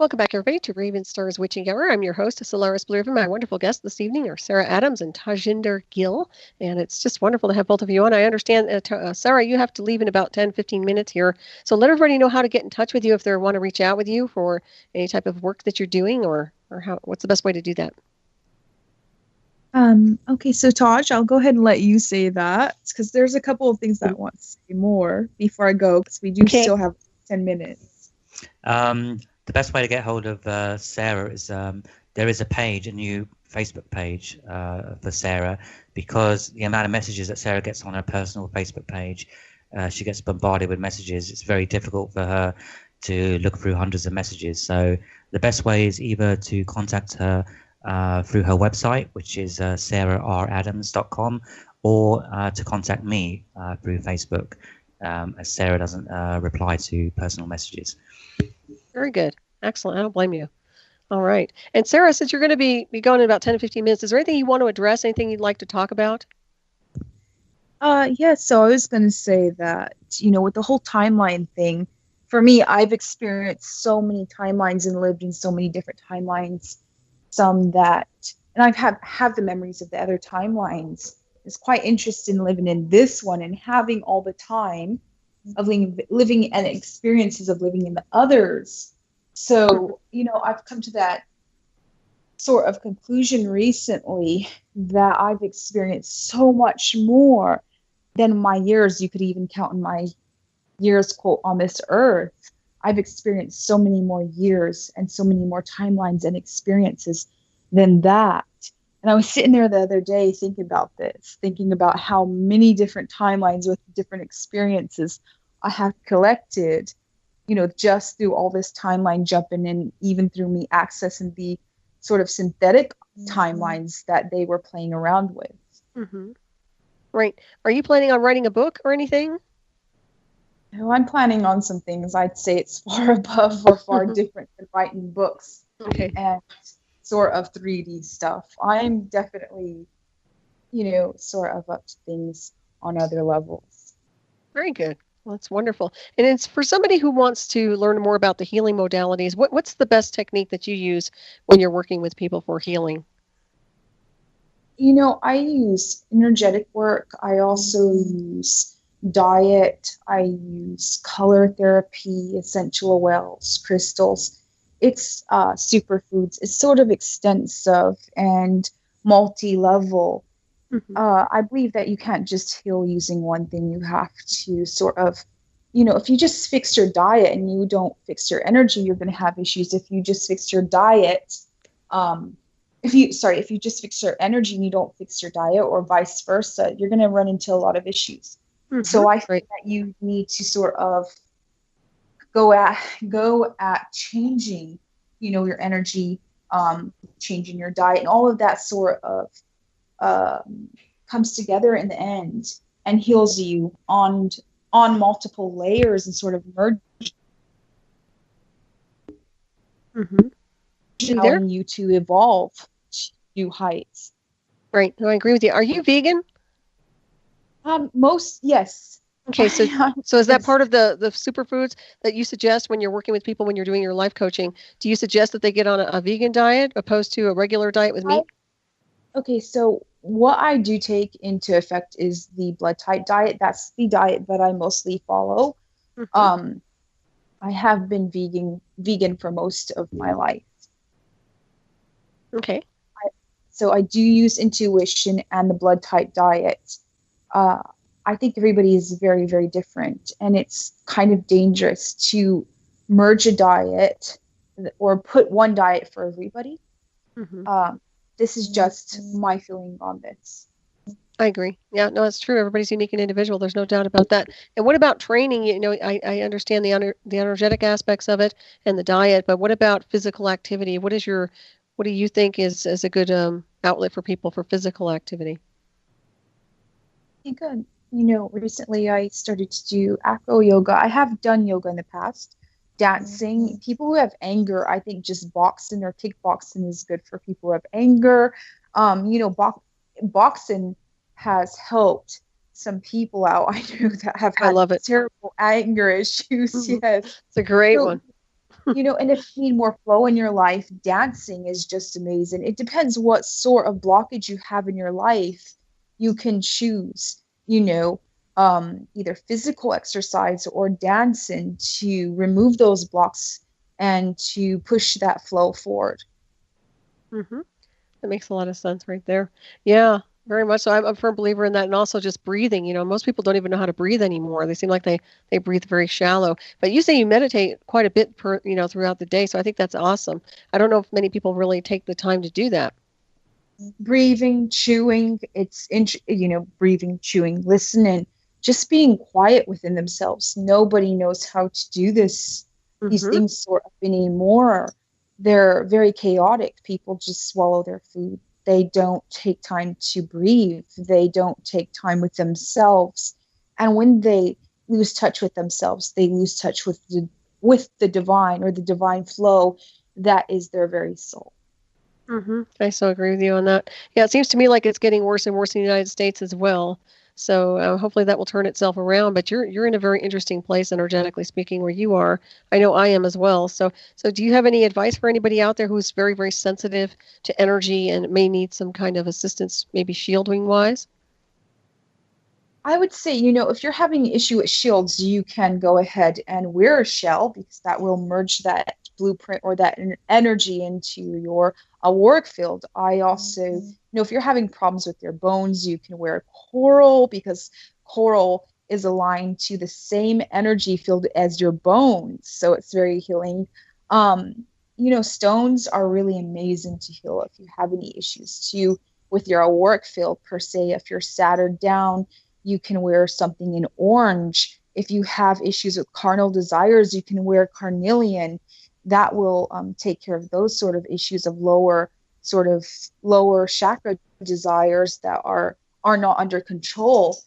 Welcome back, everybody, to Ravenstar's Witching Hour. I'm your host, Solaris BlueRaven. My wonderful guests this evening are Sarah Adams and Tajinder Gill, and it's just wonderful to have both of you on. I understand, Sarah, you have to leave in about 10, 15 minutes here, so let everybody know how to get in touch with you if they want to reach out with you for any type of work that you're doing, or what's the best way to do that? Okay, so Taj, I'll go ahead and let you say that because there's a couple of things that I want to say more before I go because we do still have 10 minutes. The best way to get hold of Sarah is there is a new Facebook page for Sarah, because the amount of messages that Sarah gets on her personal Facebook page, she gets bombarded with messages. It's very difficult for her to look through hundreds of messages. So the best way is either to contact her through her website, which is sarahradams.com, or to contact me through Facebook, as Sarah doesn't reply to personal messages. Very good. Excellent. I don't blame you. All right. And Sarah, since you're going to be going in about 10 to 15 minutes, is there anything you want to address, anything you'd like to talk about? Yeah, so I was going to say that, with the whole timeline thing, for me, I've experienced so many timelines and lived in so many different timelines. And I have the memories of the other timelines. It's quite interesting living in this one and having all the time of living and experiences of living in the others. So, I've come to that sort of conclusion recently that I've experienced so much more than my years. You could even count in my years, quote, on this earth. I've experienced so many more years and so many more timelines and experiences than that. And I was sitting there the other day thinking about how many different timelines with different experiences I have collected, just through all this timeline jumping and even through me accessing the sort of synthetic timelines that they were playing around with. Mm-hmm. Right. Are you planning on writing a book or anything? No, I'm planning on some things. I'd say it's far above or far different than writing books. Okay. And sort of 3D stuff. I'm definitely, sort of up to things on other levels. Very good. Well, that's wonderful. And it's for somebody who wants to learn more about the healing modalities. What's the best technique that you use when you're working with people for healing? I use energetic work. I also use diet. I use color therapy, essential oils, crystals. It's superfoods. It's sort of extensive and multi-level. Mm-hmm. I believe that you can't just heal using one thing. You have to sort of, if you just fix your diet and you don't fix your energy, you're going to have issues. If you just fix your diet, if you just fix your energy and you don't fix your diet, or vice versa, you're going to run into a lot of issues. Mm-hmm. So I think that you need to sort of go at changing, your energy, changing your diet, and all of that sort of comes together in the end and heals you on multiple layers and sort of merge, allowing you to evolve to new heights. Right. No, I agree with you. Are you vegan? Yes. Okay, so is that part of the superfoods that you suggest when you're working with people, when you're doing your life coaching? Do you suggest that they get on a vegan diet opposed to a regular diet with meat? Okay, so what I do take into effect is the blood type diet. That's the diet that I mostly follow. Mm-hmm. I have been vegan for most of my life. Okay. So I do use intuition and the blood type diet. I think everybody is very, very different, and it's kind of dangerous to merge a diet or put one diet for everybody. Mm-hmm. This is just my feeling on this. I agree. Yeah, no, it's true. Everybody's unique and individual. There's no doubt about that. And what about training? I understand the energetic aspects of it and the diet, but what about physical activity? What do you think is a good outlet for people for physical activity? Good. Recently I started to do acro yoga. I have done yoga in the past. Dancing. Mm-hmm. People who have anger, I think just boxing or kickboxing is good for people who have anger. Boxing has helped some people out I know that have had terrible anger issues. Mm-hmm. Yes. It's a great one. And if you need more flow in your life, dancing is just amazing. It depends what sort of blockage you have in your life. You can choose, either physical exercise or dancing to remove those blocks and to push that flow forward. Mm-hmm. That makes a lot of sense right there. Yeah, very much so. I'm a firm believer in that, and also just breathing. Most people don't even know how to breathe anymore. They seem like they breathe very shallow. But you say you meditate quite a bit throughout the day, so I think that's awesome. I don't know if many people really take the time to do that. Breathing, chewing, breathing, chewing, listening, just being quiet within themselves. Nobody knows how to do this. These Mm-hmm. things sort of anymore. They're very chaotic. People just swallow their food. They don't take time to breathe. They don't take time with themselves. And when they lose touch with themselves, they lose touch with the divine, or the divine flow that is their very soul. Mm-hmm. I so agree with you on that. Yeah, it seems to me like it's getting worse and worse in the United States as well. So hopefully that will turn itself around. But you're in a very interesting place, energetically speaking, where you are. I know I am as well. So do you have any advice for anybody out there who's very, very sensitive to energy and may need some kind of assistance, maybe shielding wise? I would say, if you're having an issue with shields, you can go ahead and wear a shell, because that will merge that blueprint or that energy into your auric field. I also, if you're having problems with your bones, you can wear coral, because coral is aligned to the same energy field as your bones. So it's very healing. Stones are really amazing to heal if you have any issues too with your auric field per se. If you're Saturn down, you can wear something in orange. If you have issues with carnal desires, you can wear carnelian. That will take care of those sort of issues of lower chakra desires that are not under control.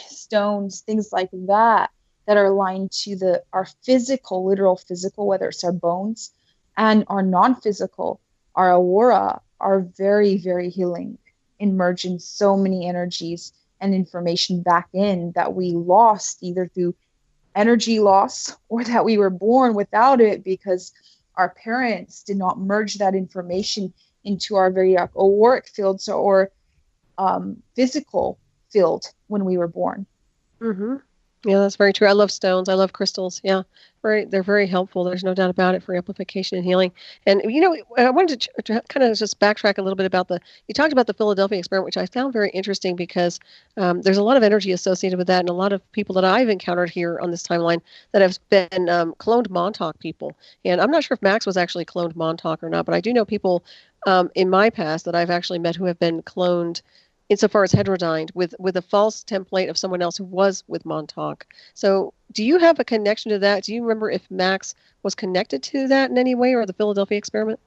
Stones, things like that are aligned to our physical, literal physical, whether it's our bones, and our non-physical, our aura, are very, very healing, in merging so many energies and information back in that we lost, either through energy loss or that we were born without it because our parents did not merge that information into our very auric fields or physical field when we were born. Mm-hmm. Yeah, that's very true. I love stones. I love crystals. Yeah, they're very helpful. There's no doubt about it for amplification and healing. And I wanted to kind of just backtrack a little bit about you talked about the Philadelphia experiment, which I found very interesting because there's a lot of energy associated with that, and a lot of people that I've encountered here on this timeline that have been cloned Montauk people. And I'm not sure if Max was actually cloned Montauk or not, but I do know people in my past that I've actually met who have been cloned insofar as heterodyned with a false template of someone else who was with Montauk. So do you have a connection to that? Do you remember if Max was connected to that in any way, or the Philadelphia experiment?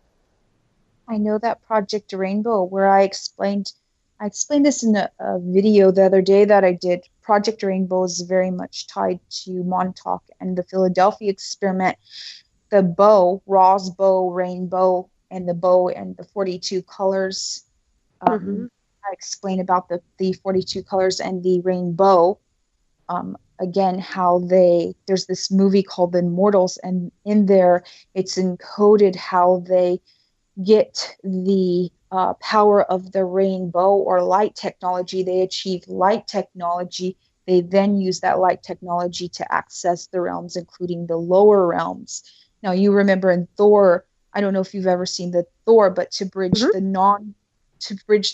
I know that Project Rainbow, where I explained this in a video the other day that I did. Project Rainbow is very much tied to Montauk and the Philadelphia experiment. The bow, Ra's bow, rainbow, and the bow and the 42 colors. I explain about the 42 colors and the rainbow. Again, how there's this movie called The Immortals, and in there it's encoded how they get the power of the rainbow or light technology. They achieve light technology. They then use that light technology to access the realms, including the lower realms. Now, you remember in Thor, I don't know if you've ever seen the Thor, but to bridge the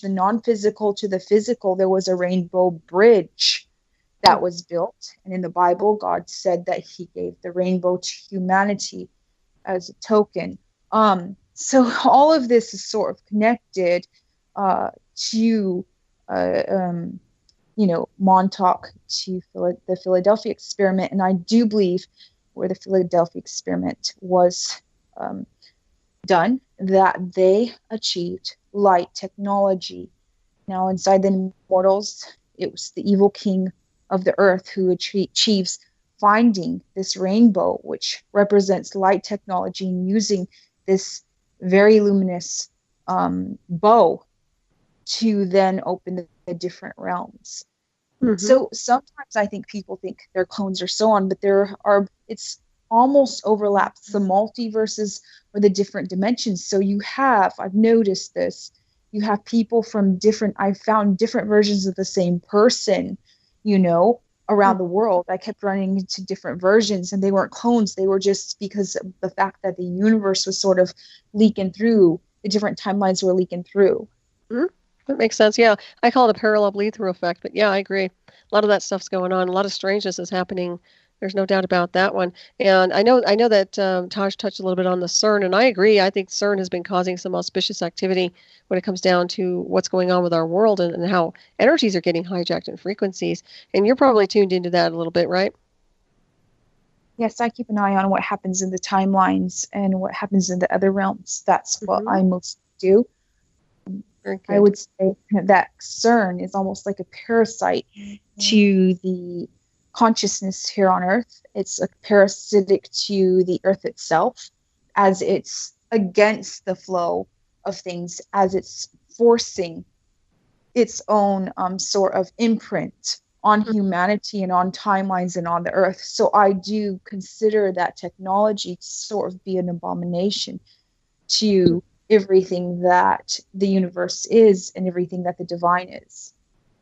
non-physical to the physical, there was a rainbow bridge that was built. And in the Bible, God said that he gave the rainbow to humanity as a token. So all of this is sort of connected to Montauk, to the Philadelphia experiment. And I do believe where the Philadelphia experiment was done, that they achieved light technology. Now, inside the Immortals, it was the evil king of the earth who achieves finding this rainbow, which represents light technology, and using this very luminous bow to then open the different realms. So sometimes I think people think they're clones or so on, but it's almost overlaps the multiverses or the different dimensions. So I've noticed this, you have people from I've found different versions of the same person, around the world. I kept running into different versions, and they weren't clones. They were just because of the fact that the universe was sort of leaking through, the different timelines were leaking through. Mm-hmm. That makes sense. Yeah. I call it a parallel bleed-through effect, but yeah, I agree. A lot of that stuff's going on. A lot of strangeness is happening. There's no doubt about that one. And I know that Taj touched a little bit on the CERN, and I agree. I think CERN has been causing some auspicious activity when it comes down to what's going on with our world and how energies are getting hijacked and frequencies. And you're probably tuned into that a little bit, right? Yes, I keep an eye on what happens in the timelines and what happens in the other realms. That's what I mostly do. I would say that CERN is almost like a parasite to the consciousness here on Earth. It's a parasitic to the Earth itself, as it's against the flow of things, as it's forcing its own sort of imprint on humanity and on timelines and on the Earth. So I do consider that technology to sort of be an abomination to everything that the universe is and everything that the divine is.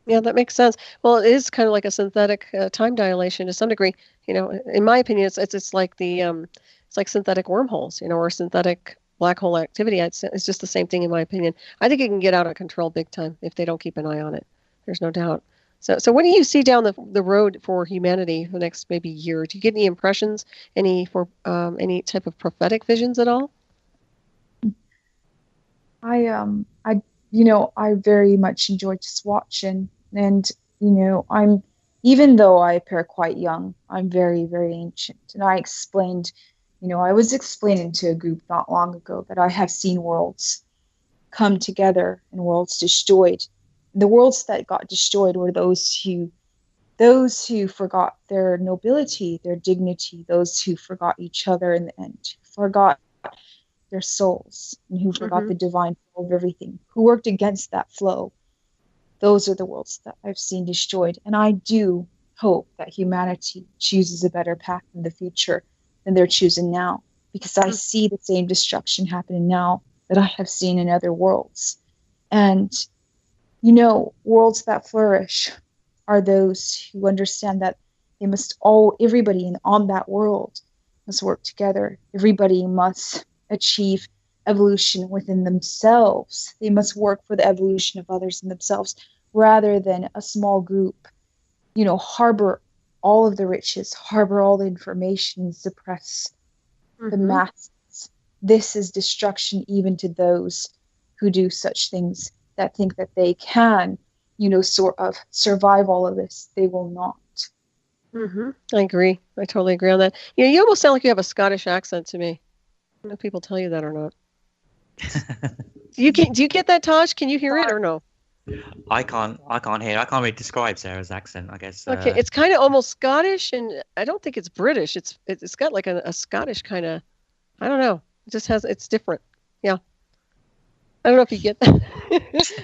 Yeah, that makes sense. Well, it is kind of like a synthetic time dilation to some degree. In my opinion, it's like it's like synthetic wormholes, or synthetic black hole activity. It's just the same thing in my opinion. I think it can get out of control big time if they don't keep an eye on it. There's no doubt. So what do you see down the road for humanity the next maybe year? Do you get any impressions, any type of prophetic visions at all? I very much enjoy just watching, and even though I appear quite young, I'm very, very ancient. And I was explaining to a group not long ago that I have seen worlds come together and worlds destroyed. The worlds that got destroyed were those who forgot their nobility, their dignity, those who forgot each other in the end, forgot their souls, and who forgot the divine flow of everything, who worked against that flow. Those are the worlds that I've seen destroyed. And I do hope that humanity chooses a better path in the future than they're choosing now, because I see the same destruction happening now that I have seen in other worlds. And worlds that flourish are those who understand that everybody on that world must work together. Everybody must achieve evolution within themselves. They must work for the evolution of others and themselves, rather than a small group, harbor all of the riches, harbor all the information, and suppress the masses. This is destruction even to those who do such things, that think that they can, sort of survive all of this. They will not. I agree. I totally agree on that. You almost sound like you have a Scottish accent to me. I don't know if people tell you that or not. Do you get that, Taj? Can you hear it or no? I can't hear. I can't really describe Sarah's accent, I guess. Okay, it's kind of almost Scottish, and I don't think it's British. It's got like a Scottish kind of, I don't know. It's different. Yeah. I don't know if you get that.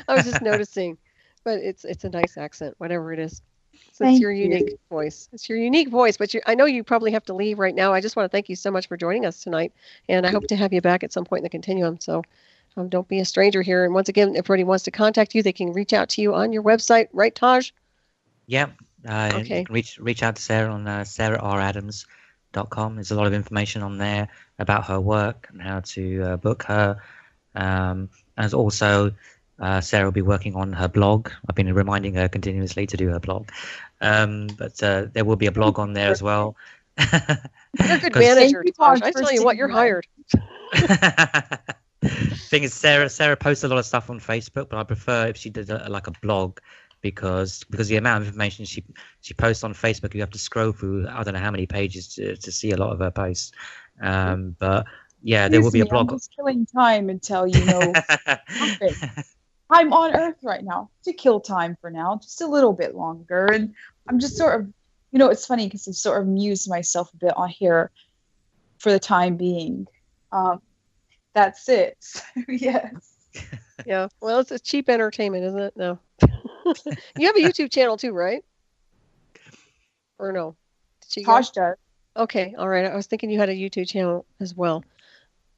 I was just noticing, but it's a nice accent, whatever it is. So it's your unique voice. It's your unique voice, but I know you probably have to leave right now. I just want to thank you so much for joining us tonight, and I hope to have you back at some point in the continuum. So don't be a stranger here. And once again, if anybody wants to contact you, they can reach out to you on your website, right, Taj? Yeah. Okay. You can reach out to Sarah on sarahradams.com. There's a lot of information on there about her work and how to book her. And also, Sarah will be working on her blog. I've been reminding her continuously to do her blog. But there will be a blog on there as well. You're a good manager, Taj. I tell you what, you're hired. Thing is, Sarah posts a lot of stuff on Facebook, but I prefer if she did like a blog, because the amount of information she posts on Facebook, you have to scroll through I don't know how many pages to see a lot of her posts. But yeah, there will be a blog. I'm just killing time until I'm on Earth right now to kill time for now, just a little bit longer. And I'm just sort of, it's funny because I've sort of amused myself a bit on here for the time being. That's it. Yes. Yeah. Well, it's a cheap entertainment, isn't it? No. You have a YouTube channel too, right? Or no? Taj does. Okay, all right. I was thinking you had a YouTube channel as well.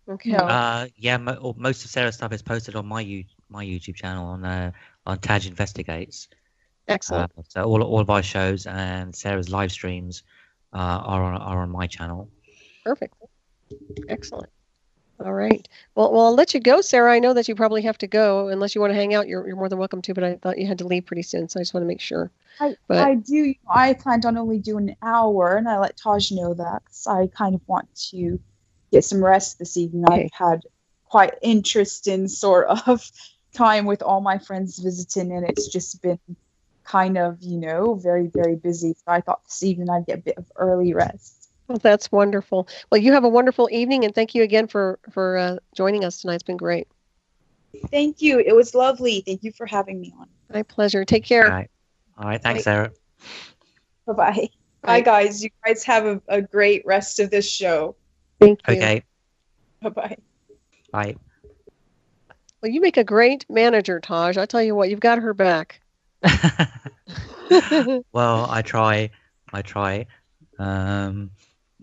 Okay. No. Yeah, most of Sarah's stuff is posted on my YouTube channel on Taj Investigates. Excellent. So all of our shows and Sarah's live streams are on my channel. Perfect. Excellent. All right. Well, I'll let you go, Sarah. I know that you probably have to go. Unless you want to hang out, you're more than welcome to. But I thought you had to leave pretty soon, so I just want to make sure. I do. I planned on only doing an hour, and I let Taj know that 'cause I kind of want to get some rest this evening. Okay. I've had quite interesting sort of time with all my friends visiting, and it's just been kind of, very, very busy. So I thought this evening I'd get a bit of early rest. Well, that's wonderful. Well, you have a wonderful evening, and thank you again for joining us tonight. It's been great. Thank you. It was lovely. Thank you for having me on. My pleasure. Take care. All right. Thanks, Sarah. Bye-bye. Bye, guys. You guys have a great rest of this show. Thank you. Okay. Bye-bye. Bye. Well, you make a great manager, Taj. I tell you what, you've got her back. Well, I try.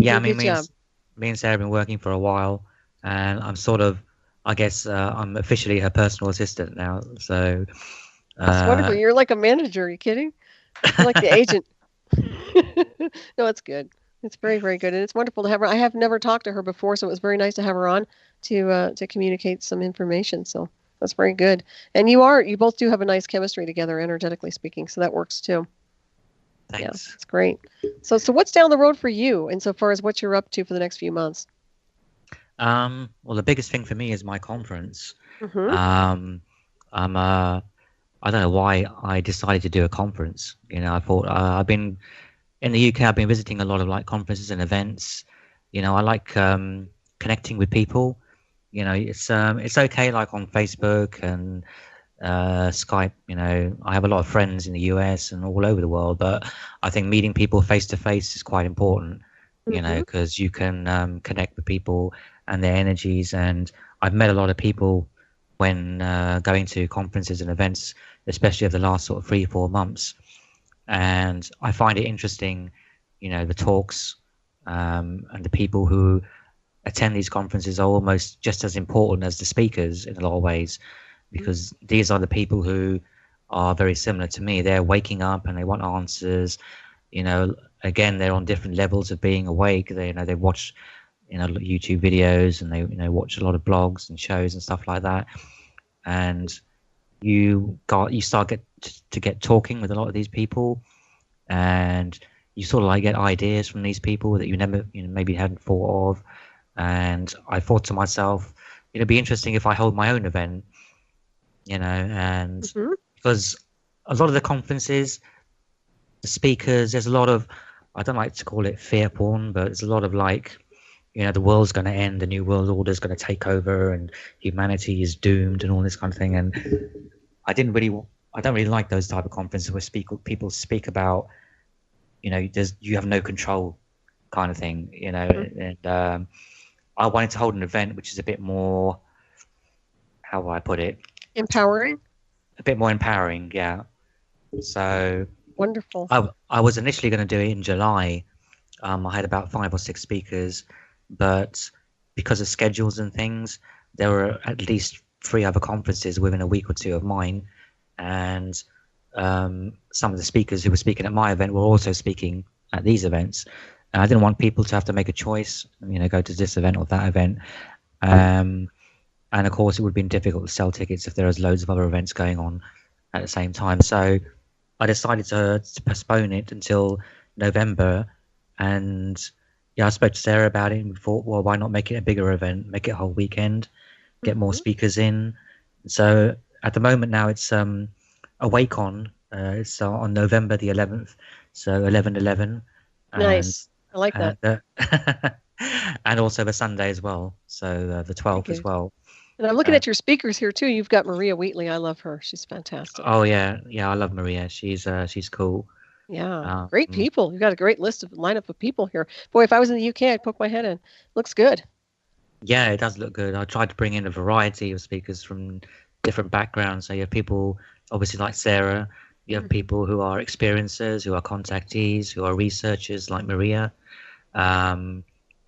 Yeah, I mean, me and Sarah have been working for a while, and I'm sort of, I guess, I'm officially her personal assistant now. So that's wonderful. You're like a manager. Are you kidding? You're like the agent. No, it's good. It's very, very good, and it's wonderful to have her. I have never talked to her before, so it was very nice to have her on to communicate some information. So that's very good. And you both do have a nice chemistry together, energetically speaking. So that works too. Thanks. Yeah, it's great. So what's down the road for you insofar as what you're up to for the next few months? Well, the biggest thing for me is my conference. Mm-hmm. I don't know why I decided to do a conference. I thought I've been in the UK. I've been visiting a lot of like conferences and events. I like connecting with people. It's okay like on Facebook and Skype. I have a lot of friends in the US and all over the world, but I think meeting people face to face is quite important. Because you can connect with people and their energies. And I've met a lot of people when going to conferences and events, especially over the last sort of 3-4 months. And I find it interesting, the talks and the people who attend these conferences are almost just as important as the speakers in a lot of ways, because these are the people who are very similar to me. They're waking up and they want answers. Again, they're on different levels of being awake. They watch YouTube videos, and they watch a lot of blogs and shows and stuff like that. And you start to get talking with a lot of these people, and you sort of like get ideas from these people that you never maybe hadn't thought of. And I thought to myself, it'd be interesting if I hold my own event, and because a lot of the conferences, the speakers, there's a lot of, I don't like to call it fear porn, but there's a lot of like, the world's going to end, the new world order is going to take over, and humanity is doomed, and all this kind of thing. And I don't really like those type of conferences where people speak about, you have no control kind of thing, And I wanted to hold an event which is a bit more, how do I put it? Empowering. A bit more empowering, yeah. So wonderful. I was initially going to do it in July. I had about 5 or 6 speakers, but because of schedules and things, there were at least 3 other conferences within a week or 2 of mine, and some of the speakers who were speaking at my event were also speaking at these events. And I didn't want people to have to make a choice, go to this event or that event. And of course, it would have been difficult to sell tickets if there was loads of other events going on at the same time. So I decided to postpone it until November. And yeah, I spoke to Sarah about it and thought, well, why not make it a bigger event, make it a whole weekend, get more speakers in. So at the moment now it's a Wake-On. It's on November the 11th, so 11/11. Nice. I like that. And also the Sunday as well, so the 12th as well. And I'm looking at your speakers here too. You've got Maria Wheatley. I love her. She's fantastic. Oh yeah, I love Maria. She's cool. Yeah, great people. You've got a great lineup of people here. Boy, if I was in the UK, I'd poke my head in. Looks good. Yeah, it does look good. I tried to bring in a variety of speakers from different backgrounds. So you have people obviously like Sarah. You have people who are experiencers, who are contactees, who are researchers like Maria.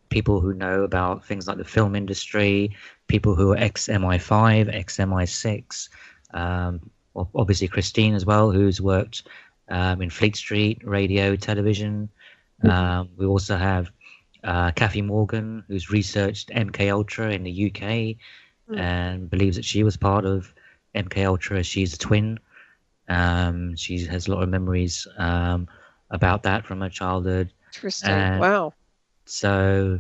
people who know about things like the film industry, people who are ex-MI5, ex-MI6, obviously Christine as well, who's worked in Fleet Street, radio, television. We also have Kathy Morgan, who's researched MK Ultra in the UK and believes that she was part of MK Ultra. She's a twin. She has a lot of memories about that from her childhood. Interesting. Wow. So,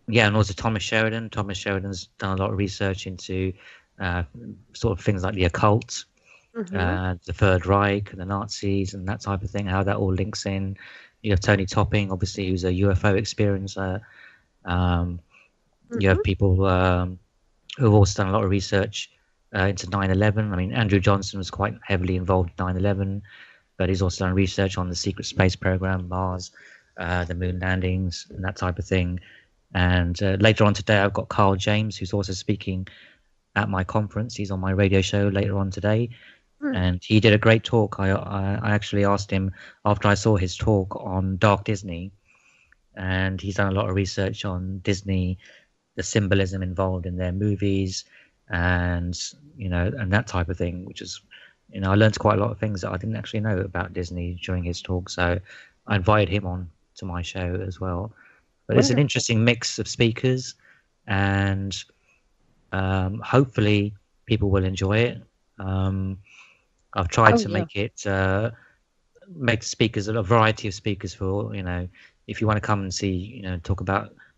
yeah, and also Thomas Sheridan. Thomas Sheridan's done a lot of research into sort of things like the occult, the Third Reich, and the Nazis, and that type of thing, how that all links in. You have Tony Topping, obviously, who's a UFO experiencer. You have people who've also done a lot of research into 9/11. I mean, Andrew Johnson was quite heavily involved in 9/11, but he's also done research on the secret space program, Mars, the moon landings, and that type of thing. And later on today, I've got Carl James, who's also speaking at my conference. He's on my radio show later on today. And he did a great talk. I actually asked him after I saw his talk on Dark Disney, and he's done a lot of research on Disney, the symbolism involved in their movies, and and that type of thing, which is, I learned quite a lot of things that I didn't actually know about Disney during his talk. So I invited him on to my show as well. But it's an interesting mix of speakers, and hopefully people will enjoy it. I've tried to make it make the speakers a variety of speakers for, if you want to come and see,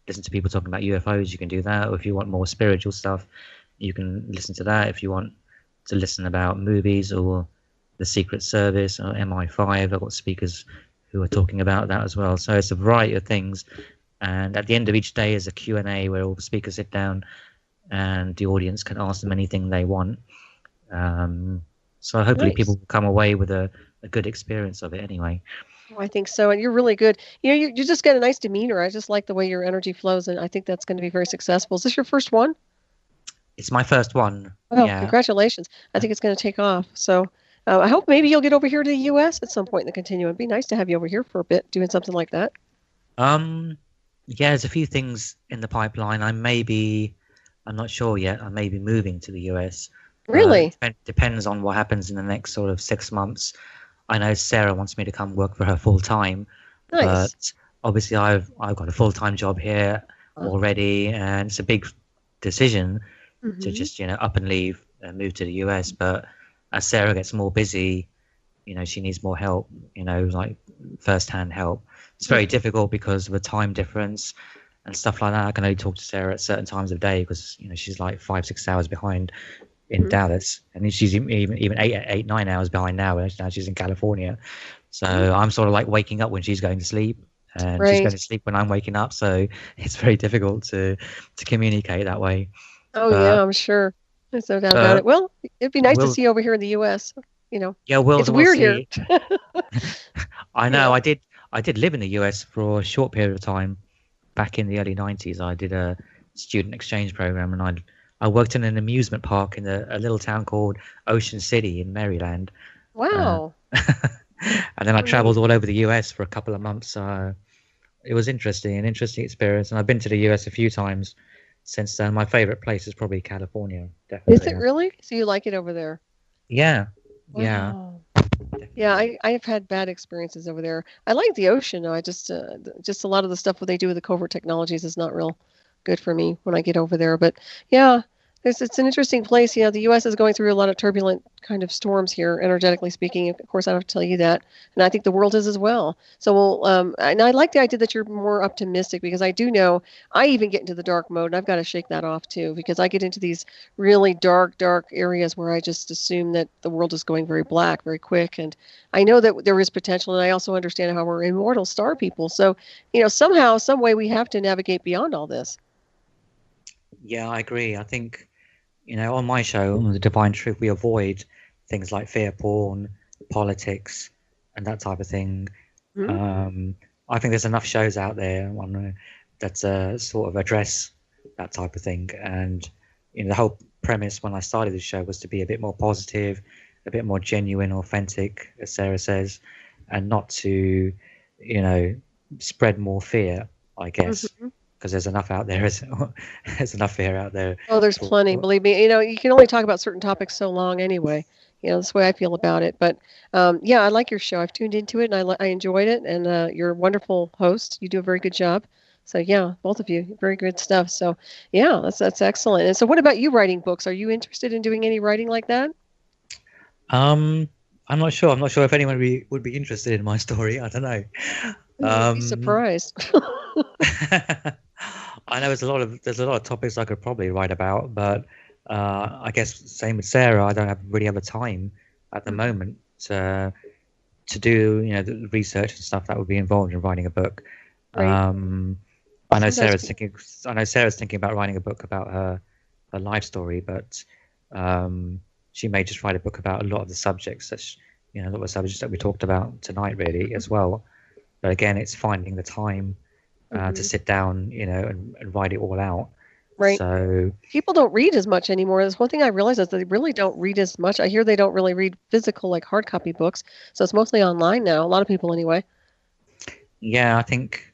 listen to people talking about UFOs, you can do that. Or if you want more spiritual stuff, you can listen to that. If you want to listen about movies or the Secret Service or MI5, I've got speakers who are talking about that as well. So it's a variety of things. And at the end of each day is a Q&A where all the speakers sit down and the audience can ask them anything they want. So hopefully people will come away with a good experience of it anyway. Oh, I think so. And you're really good. You just got a nice demeanor. I just like the way your energy flows, and I think that's going to be very successful. Is this your first one? It's my first one. Oh, yeah. Congratulations. I think it's going to take off. So I hope maybe you'll get over here to the U.S. at some point in the continuum. It'd be nice to have you over here for a bit doing something like that. Yeah, there's a few things in the pipeline. I'm not sure yet. I may be moving to the US. Really? Depends on what happens in the next sort of 6 months. I know Sarah wants me to come work for her full time. Nice. But obviously I've got a full-time job here already, and it's a big decision to just, up and leave and move to the US. But as Sarah gets more busy, she needs more help, like first-hand help. It's very difficult because of the time difference and stuff like that. I can only talk to Sarah at certain times of day because, she's like 5-6 hours behind in Dallas, and she's even 8-9 hours behind now. Now she's in California, so I'm sort of like waking up when she's going to sleep, and she's going to sleep when I'm waking up. So it's very difficult to communicate that way. Oh, yeah, I'm sure. There's no doubt about it. Well, it'd be nice to see you over here in the U.S. Yeah, it's weird here. I know. Yeah. I did live in the US for a short period of time back in the early 90s. I did a student exchange program, and I worked in an amusement park in a little town called Ocean City in Maryland. Wow. And then I traveled all over the US for a couple of months. It was an interesting experience. And I've been to the US a few times since then. My favorite place is probably California. Definitely. Is it really? So you like it over there? Yeah. Wow. Yeah. Yeah, I've had bad experiences over there. I like the ocean. I just a lot of the stuff what they do with the covert technologies is not real good for me when I get over there. But yeah, it's an interesting place. The U.S. is going through a lot of turbulent kind of storms here, energetically speaking. Of course, I don't have to tell you that, and I think the world is as well. So, and I like the idea that you're more optimistic, because I do know I even get into the dark mode, and I've got to shake that off too, because I get into these really dark areas where I just assume that the world is going very black, very quick, and I know that there is potential, and I also understand how we're immortal star people. So, somehow, some way, we have to navigate beyond all this. Yeah, I agree. I think, on my show, on The Divine Truth, we avoid things like fear porn, politics, and that type of thing. I think there's enough shows out there that sort of address that type of thing. And the whole premise when I started the show was to be a bit more positive, a bit more genuine, authentic, as Sarah says, and not to, spread more fear. I guess, Mhm. because there's enough out there. There's enough fear out there. Oh, there's plenty. Believe me. You can only talk about certain topics so long anyway. That's the way I feel about it. But yeah, I like your show. I've tuned into it and I enjoyed it. And you're a wonderful host. You do a very good job. So yeah, both of you, very good stuff. So yeah, that's excellent. And so, what about you writing books? Are you interested in doing any writing like that? I'm not sure. I'm not sure if anyone would be interested in my story. I don't know. You'd be surprised. I know there's a lot of topics I could probably write about, but I guess same with Sarah. I don't really have the time at the moment to do the research and stuff that would be involved in writing a book. Right. I know Sometimes Sarah's thinking about writing a book about her life story, but she may just write a book about a lot of the subjects a lot of the subjects that we talked about tonight, really, as well. But again, it's finding the time to sit down, and write it all out. Right. So people don't read as much anymore. There's one thing I realize is they really don't read as much. I hear they don't really read physical, like hard copy books. So it's mostly online now. A lot of people, anyway. Yeah, I think,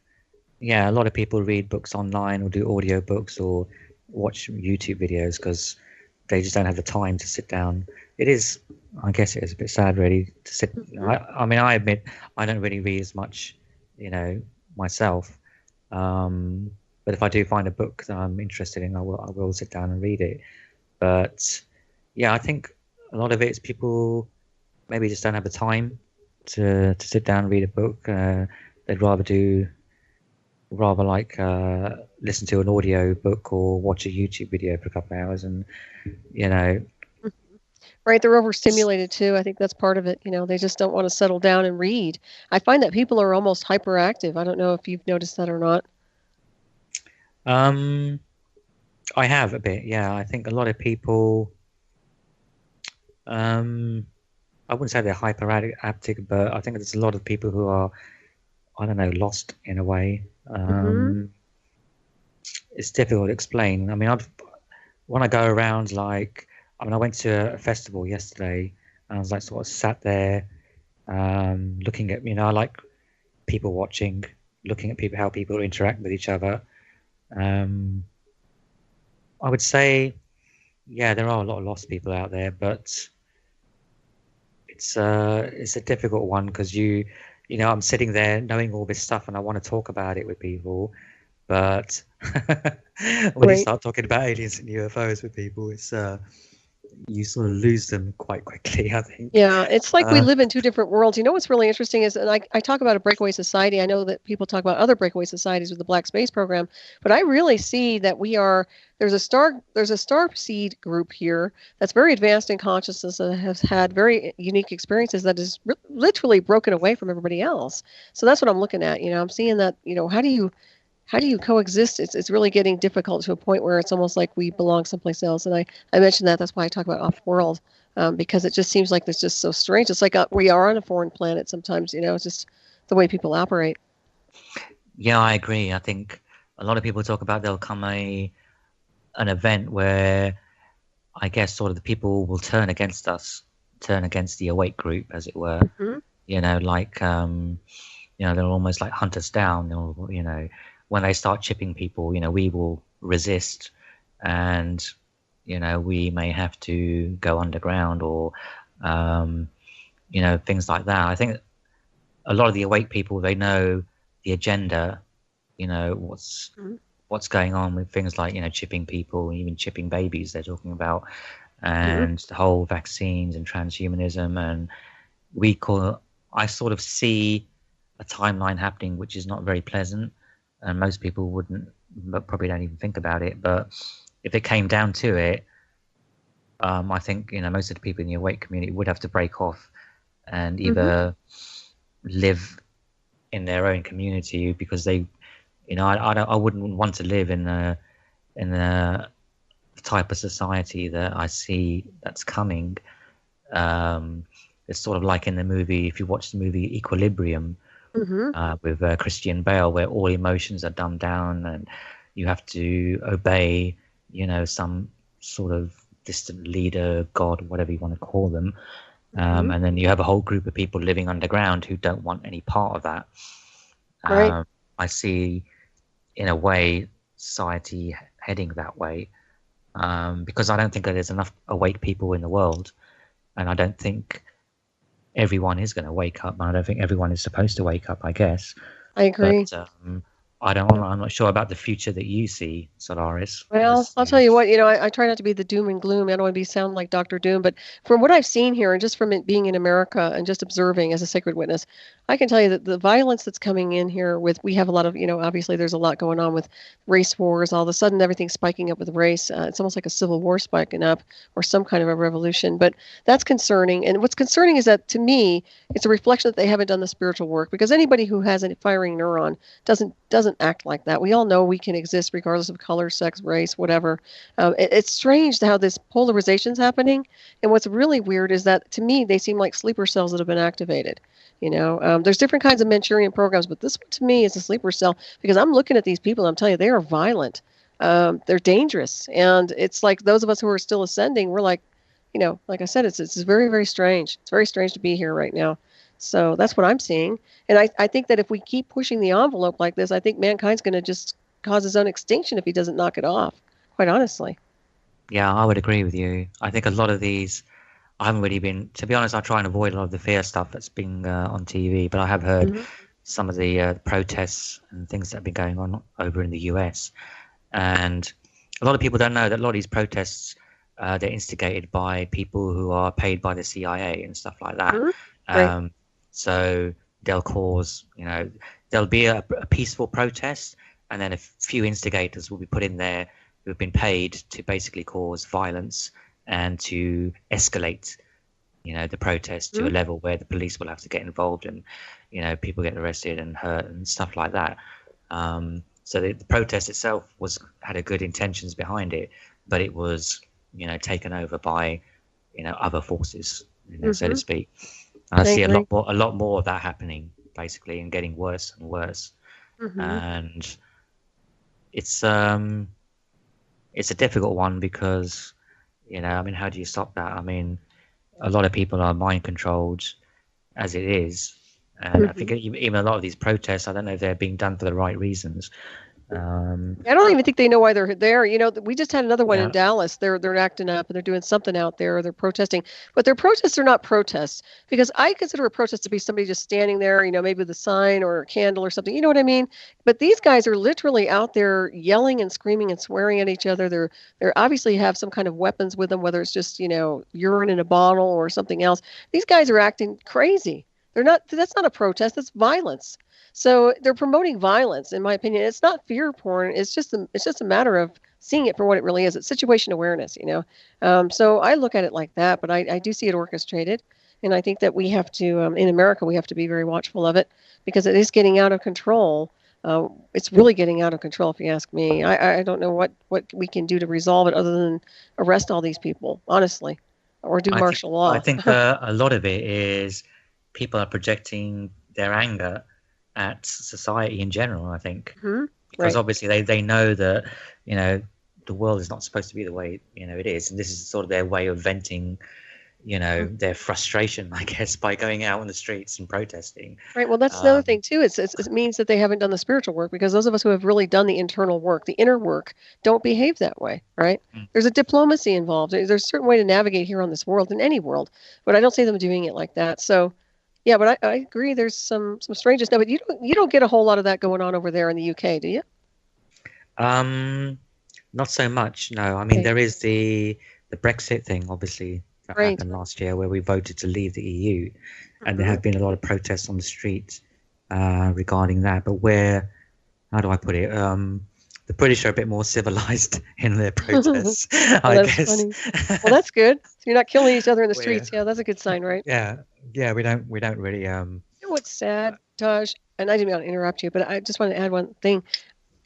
a lot of people read books online or do audio books or watch YouTube videos because they just don't have the time to sit down. I guess it is a bit sad, really, to sit. I mean, I admit I don't really read as much, myself. But if I do find a book that I'm interested in, I will sit down and read it. But yeah, I think a lot of it is people maybe just don't have the time to sit down and read a book. They'd rather like listen to an audio book or watch a YouTube video for a couple of hours, and Right, they're overstimulated too. I think that's part of it. They just don't want to settle down and read. I find that people are almost hyperactive. I don't know if you've noticed that or not. I have a bit, yeah. I think a lot of people, I wouldn't say they're hyperactive, but I think there's a lot of people who are, I don't know, lost in a way. It's difficult to explain. I mean, when I go around, I went to a festival yesterday, and I was like sort of sat there, looking at, I like people watching, looking at how people interact with each other. I would say, yeah, there are a lot of lost people out there, but it's a difficult one because I'm sitting there knowing all this stuff and I want to talk about it with people, but when you start talking about aliens and UFOs with people, it's you sort of lose them quite quickly, I think. Yeah, it's like we live in two different worlds. What's really interesting is, and I talk about a breakaway society. I know that people talk about other breakaway societies with the Black Space Program, but I really see that there's a star seed group here that's very advanced in consciousness that has had very unique experiences that is literally broken away from everybody else. So that's what I'm looking at. I'm seeing that, how do you coexist? It's really getting difficult to a point where it's almost like we belong someplace else. And I mentioned that. That's why I talk about off-world, because it just seems like it's just so strange. It's like we are on a foreign planet sometimes. It's just the way people operate. Yeah, I agree. I think a lot of people talk about there'll come an event where I guess sort of the people will turn against us, turn against the awake group, as it were. Mm-hmm. They'll almost like hunt us down, or when they start chipping people, we will resist, and we may have to go underground or things like that. I think a lot of the awake people, they know the agenda, what's going on with things like chipping people, even chipping babies they're talking about, and the whole vaccines and transhumanism. And I sort of see a timeline happening which is not very pleasant, and most people probably don't even think about it. But if it came down to it, I think most of the people in the awake community would have to break off and either live in their own community, because they, I wouldn't want to live in the type of society that I see that's coming. It's sort of like in the movie, if you watch the movie Equilibrium, with Christian Bale, where all emotions are dumbed down and you have to obey, some sort of distant leader, God, whatever you want to call them. And then you have a whole group of people living underground who don't want any part of that. Right. I see in a way, society heading that way, because I don't think that there's enough awake people in the world, and I don't think everyone is going to wake up. I don't think everyone is supposed to wake up, I guess. I agree. But I'm not sure about the future that you see, Solaris. Well, I'll tell you what, I try not to be the doom and gloom. I don't want to sound like Dr. Doom, but from what I've seen here and just from it being in America and just observing as a sacred witness, I can tell you that the violence that's coming in here we have a lot of, obviously there's a lot going on with race wars. All of a sudden, everything's spiking up with race. It's almost like a civil war spiking up or some kind of a revolution, but that's concerning. And what's concerning is that, to me, it's a reflection that they haven't done the spiritual work, because anybody who has a firing neuron doesn't act like that. We all know we can exist regardless of color, sex, race, whatever. It's strange how this polarization is happening. And what's really weird is that, to me, they seem like sleeper cells that have been activated. There's different kinds of Manchurian programs, but this one to me is a sleeper cell, because I'm looking at these people and I'm telling you, they are violent. They're dangerous. And it's like those of us who are still ascending, we're like, like I said, it's very, very strange. It's very strange to be here right now. So that's what I'm seeing. And I think that if we keep pushing the envelope like this, I think mankind's going to just cause his own extinction if he doesn't knock it off, quite honestly. Yeah, I would agree with you. I think a lot of these, I haven't really been, to be honest, I try and avoid a lot of the fear stuff that's been on TV, but I have heard some of the protests and things that have been going on over in the US. And a lot of people don't know that a lot of these protests, they're instigated by people who are paid by the CIA and stuff like that. Right. So they'll cause, there'll be a peaceful protest, and then a few instigators will be put in there who have been paid to basically cause violence and to escalate, the protest to a level where the police will have to get involved, and, people get arrested and hurt and stuff like that. So the protest itself had a good intentions behind it, but it was, taken over by, other forces, so to speak. And I see a lot more of that happening, basically, and getting worse and worse. And it's a difficult one because, how do you stop that? I mean, a lot of people are mind controlled as it is. And I think even a lot of these protests, I don't know if they're being done for the right reasons. I don't even think they know why they're there. We just had another one in Dallas. They're acting up and they're doing something out there. They're protesting, but their protests are not protests, because I consider a protest to be somebody just standing there, maybe with a sign or a candle or something. You know what I mean? But these guys are literally out there yelling and screaming and swearing at each other. They're obviously have some kind of weapons with them, whether it's just urine in a bottle or something else. These guys are acting crazy. That's not a protest. That's violence. So they're promoting violence, in my opinion. It's not fear porn. It's just a matter of seeing it for what it really is. It's situation awareness, So I look at it like that, but I do see it orchestrated. And I think that we have to, in America, we have to be very watchful of it, because it is getting out of control. It's really getting out of control, if you ask me. I don't know what we can do to resolve it other than arrest all these people, honestly, or do martial law. I think a lot of it is people are projecting their anger at society in general, I think, because obviously they know that, the world is not supposed to be the way, it is. And this is sort of their way of venting, their frustration, I guess, by going out on the streets and protesting. Right. Well, that's the other thing, too. It means that they haven't done the spiritual work, because those of us who have really done the internal work, the inner work, don't behave that way. Right. There's a diplomacy involved. There's a certain way to navigate here on this world, in any world. But I don't see them doing it like that. So. Yeah, but I agree. There's some strangeness. No, but you don't get a whole lot of that going on over there in the UK, do you? Not so much. No, I mean, there is the Brexit thing, obviously, that happened last year, where we voted to leave the EU, and there have been a lot of protests on the street regarding that. But how do I put it? The British are a bit more civilized in their protests, I guess. Funny. Well, that's good. So you're not killing each other in the streets. Yeah, that's a good sign, right? Yeah, we don't really. You know what's sad, Taj? And I didn't want to interrupt you, but I just want to add one thing.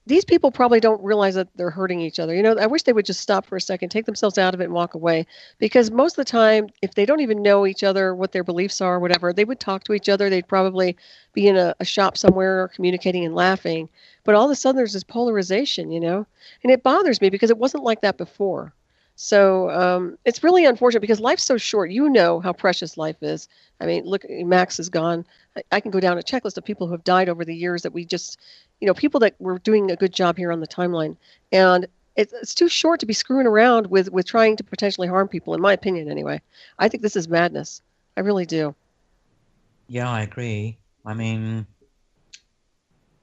These people probably don't realize that they're hurting each other. I wish they would just stop for a second, take themselves out of it and walk away. Because most of the time, if they don't even know each other, what their beliefs are, or whatever, they would talk to each other. They'd probably be in a shop somewhere communicating and laughing. But all of a sudden, there's this polarization, and it bothers me because it wasn't like that before. So it's really unfortunate, because life's so short. You know how precious life is. I mean, look, Max is gone. I can go down a checklist of people who have died over the years that we just, people that were doing a good job here on the timeline. And it's too short to be screwing around with trying to potentially harm people, in my opinion, anyway. I think this is madness. I really do. Yeah, I agree. I mean,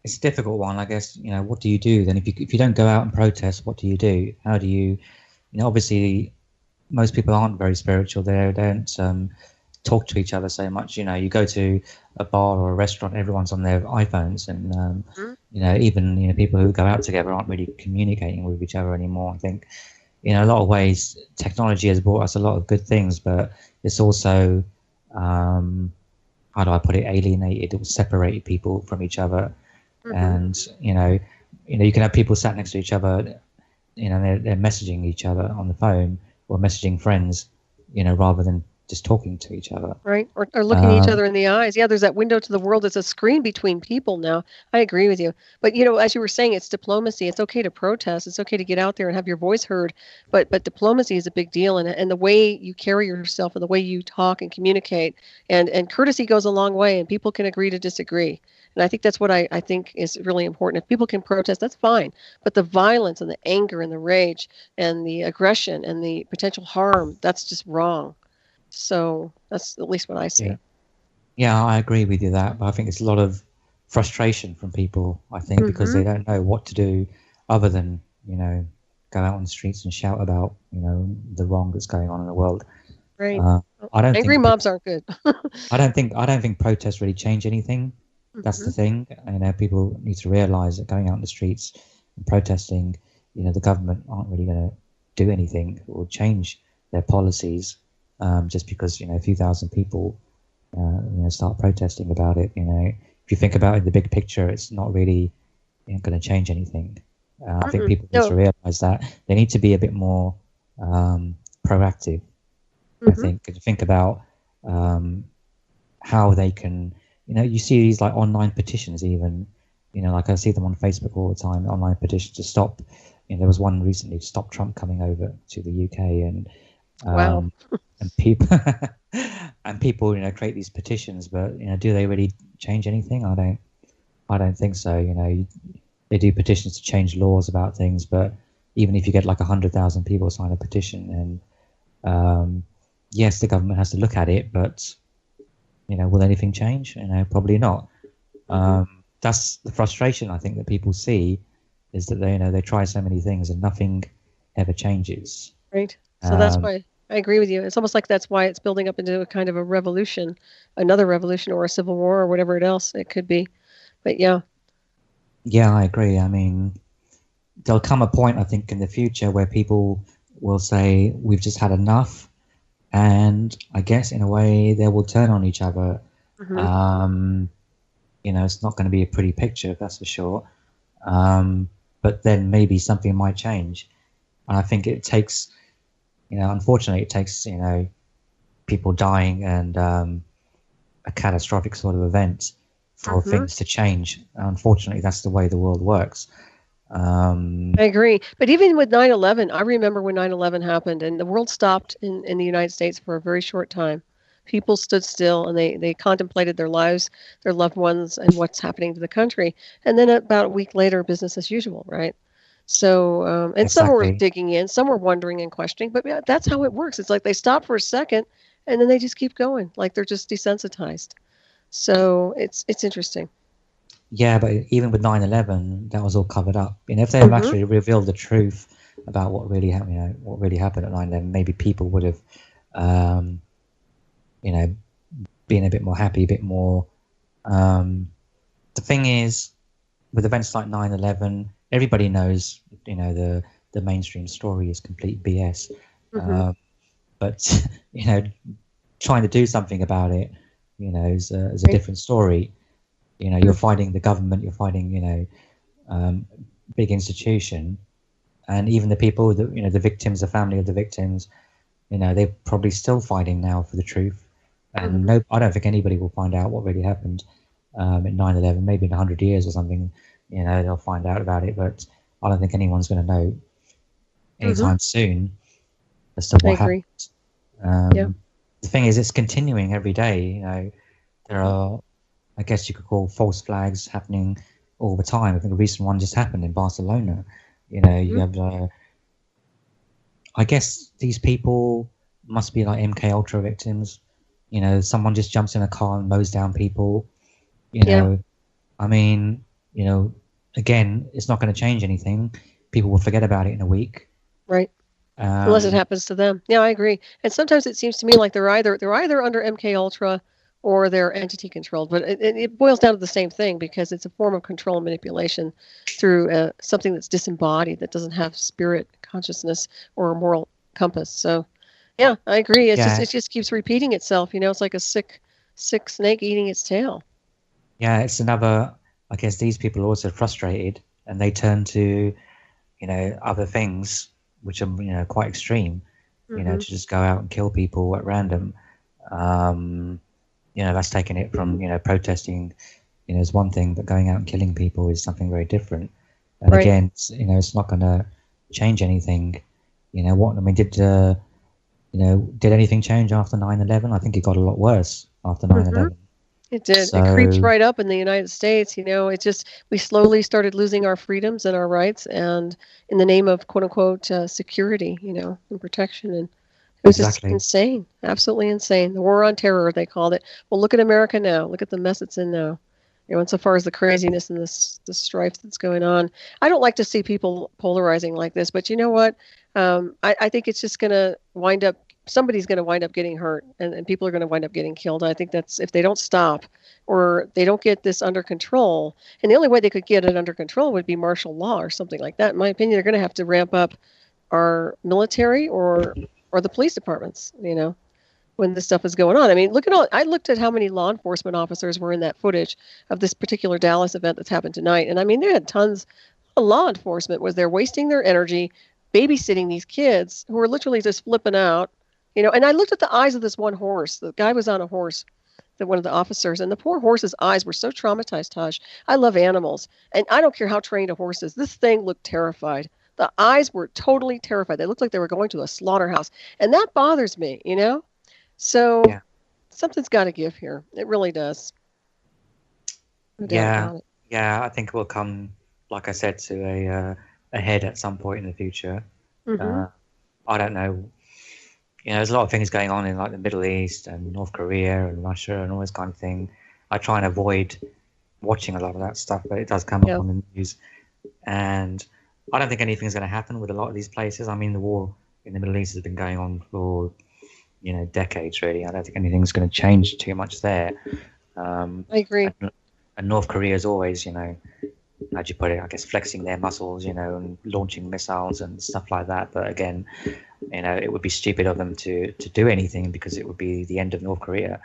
it's a difficult one, I guess. What do you do then? If you don't go out and protest, what do you do? How do you, obviously, most people aren't very spiritual. They don't talk to each other so much. You go to a bar or a restaurant, everyone's on their iPhones, and even people who go out together aren't really communicating with each other anymore. I think in a lot of ways, technology has brought us a lot of good things, but it's also how do I put it? Alienated or separated people from each other. And you can have people sat next to each other, they're messaging each other on the phone or messaging friends, rather than just talking to each other. Right. Or looking each other in the eyes. Yeah, there's that window to the world. It's a screen between people now. I agree with you. But, as you were saying, it's diplomacy. It's okay to protest. It's okay to get out there and have your voice heard. But diplomacy is a big deal. And the way you carry yourself and the way you talk and communicate and courtesy goes a long way, and people can agree to disagree. And I think that's what I think is really important. If people can protest, that's fine. But the violence and the anger and the rage and the aggression and the potential harm, that's just wrong. So that's at least what I see. Yeah, I agree with you that. But I think it's a lot of frustration from people, I think, because they don't know what to do other than, go out on the streets and shout about, the wrong that's going on in the world. Right. Angry mobs aren't good. I don't think protests really change anything. That's the thing. People need to realize that going out in the streets and protesting, the government aren't really going to do anything or change their policies just because, a few thousand people, start protesting about it. If you think about it, the big picture, it's not really going to change anything. I think people need to realize that they need to be a bit more proactive. I think about how they can. You see these like online petitions even, like I see them on Facebook all the time, online petitions to stop, there was one recently to stop Trump coming over to the UK and and people and people, create these petitions, but, do they really change anything? I don't think so. They do petitions to change laws about things, but even if you get like 100,000 people sign a petition and yes, the government has to look at it, but will anything change? Probably not. That's the frustration I think that people see, is that they try so many things and nothing ever changes. Right. So that's why I agree with you. It's almost like that's why it's building up into a kind of a revolution, another revolution or a civil war or whatever else it could be. But yeah. Yeah, I agree. I mean, there'll come a point, I think, in the future where people will say, we've just had enough. And I guess in a way they will turn on each other. It's not going to be a pretty picture, that's for sure. But then maybe something might change. And I think it takes, unfortunately, it takes, people dying and a catastrophic sort of event for things to change. Unfortunately, that's the way the world works. I agree. But even with 9/11, I remember when 9/11 happened and the world stopped in the United States for a very short time. People stood still and they contemplated their lives, their loved ones, and what's happening to the country. And then about a week later, business as usual, right? So, and Exactly. some were digging in, some were wondering and questioning, but yeah, that's how it works. It's like they stop for a second and then they just keep going, like they're just desensitized. So it's interesting. Yeah, but even with 9/11, that was all covered up. If they had actually revealed the truth about what really happened, what really happened at 9/11, maybe people would have, been a bit more happy, a bit more. The thing is, with events like 9/11, everybody knows, the mainstream story is complete BS. But trying to do something about it, is a different story. You're fighting the government, you're fighting, big institution, and even the people, the victims, the family of the victims, they're probably still fighting now for the truth. And I don't think anybody will find out what really happened at 9/11. Maybe in 100 years or something, they'll find out about it. But I don't think anyone's going to know anytime soon as to what happened. The thing is, it's continuing every day. There are I guess you could call false flags happening all the time. I think a recent one just happened in Barcelona. You know, you have, I guess these people must be like MK Ultra victims. You know, someone just jumps in a car and mows down people. You know, I mean, you know, again, it's not going to change anything. People will forget about it in a week. Right. Unless it happens to them. Yeah, I agree. And sometimes it seems to me like they're either under MK Ultra or they're entity controlled. But it boils down to the same thing, because it's a form of control and manipulation through something that's disembodied, that doesn't have spirit consciousness or a moral compass. So, yeah, I agree. It just keeps repeating itself. You know, it's like a sick snake eating its tail. Yeah, it's another. I guess these people are also frustrated, and they turn to, you know, other things which are, you know, quite extreme, you know, to just go out and kill people at random. You know, that's taking it from, you know, protesting, you know, is one thing, but going out and killing people is something very different. And again, you know, it's not going to change anything. You know what? I mean, did anything change after 9/11? I think it got a lot worse after 9/11. It did. So, it creeps right up in the United States. You know, we slowly started losing our freedoms and our rights, and in the name of quote unquote security, you know, and protection. And it was just insane, absolutely insane. The war on terror, they called it. Well, look at America now. Look at the mess it's in now. You know, insofar as the craziness and the strife that's going on. I don't like to see people polarizing like this, but you know what? I think it's just going to wind up. Somebody's going to wind up getting hurt, and people are going to wind up getting killed. I think that's if they don't stop or they don't get this under control. And the only way they could get it under control would be martial law or something like that. In my opinion, they're going to have to ramp up our military or the police departments, you know, when this stuff is going on. I mean, I looked at how many law enforcement officers were in that footage of this particular Dallas event that's happened tonight. And I mean, they had tons of law enforcement was there wasting their energy, babysitting these kids who were literally just flipping out. You know, and I looked at the eyes of this one horse. The guy was on a horse, one of the officers, and the poor horse's eyes were so traumatized, Taj. I love animals, and I don't care how trained a horse is. This thing looked terrified. The eyes were totally terrified. They looked like they were going to a slaughterhouse, and that bothers me, you know? So something's got to give here. It really does. No doubt about it. Yeah, I think we'll come, like I said, to a head at some point in the future. I don't know. You know, there's a lot of things going on in like the Middle East and North Korea and Russia and all this kind of thing. I try and avoid watching a lot of that stuff, but it does come up on the news. And I don't think anything's going to happen with a lot of these places. I mean, the war in the Middle East has been going on for, you know, decades, really. I don't think anything's going to change too much there. I agree. And North Korea is always, you know, how'd you put it? I guess flexing their muscles, you know, and launching missiles and stuff like that. But again, you know, it would be stupid of them to do anything because it would be the end of North Korea.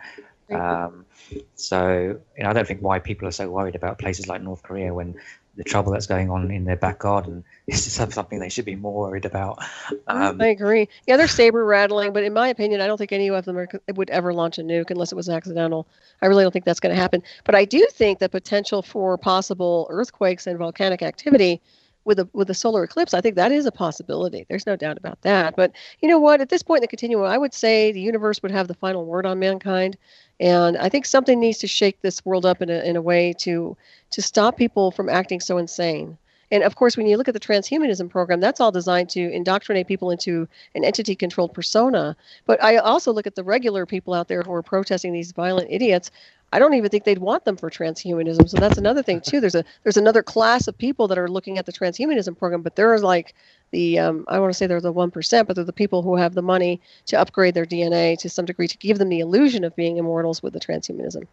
So, you know, I don't think why people are so worried about places like North Korea when the trouble that's going on in their back garden is something they should be more worried about. I agree. Yeah, they're saber rattling, but in my opinion, I don't think any of them would ever launch a nuke unless it was accidental. I really don't think that's going to happen. But I do think the potential for possible earthquakes and volcanic activity with a solar eclipse, I think that is a possibility. There's no doubt about that. But you know what? At this point in the continuum, I would say the universe would have the final word on mankind. And I think something needs to shake this world up in a way to stop people from acting so insane. And of course, when you look at the transhumanism program, that's all designed to indoctrinate people into an entity-controlled persona. But I also look at the regular people out there who are protesting these violent idiots. I don't even think they'd want them for transhumanism. So that's another thing too. There's another class of people that are looking at the transhumanism program, but there's like the I want to say they're the 1%, but they're the people who have the money to upgrade their DNA to some degree to give them the illusion of being immortals with the transhumanism.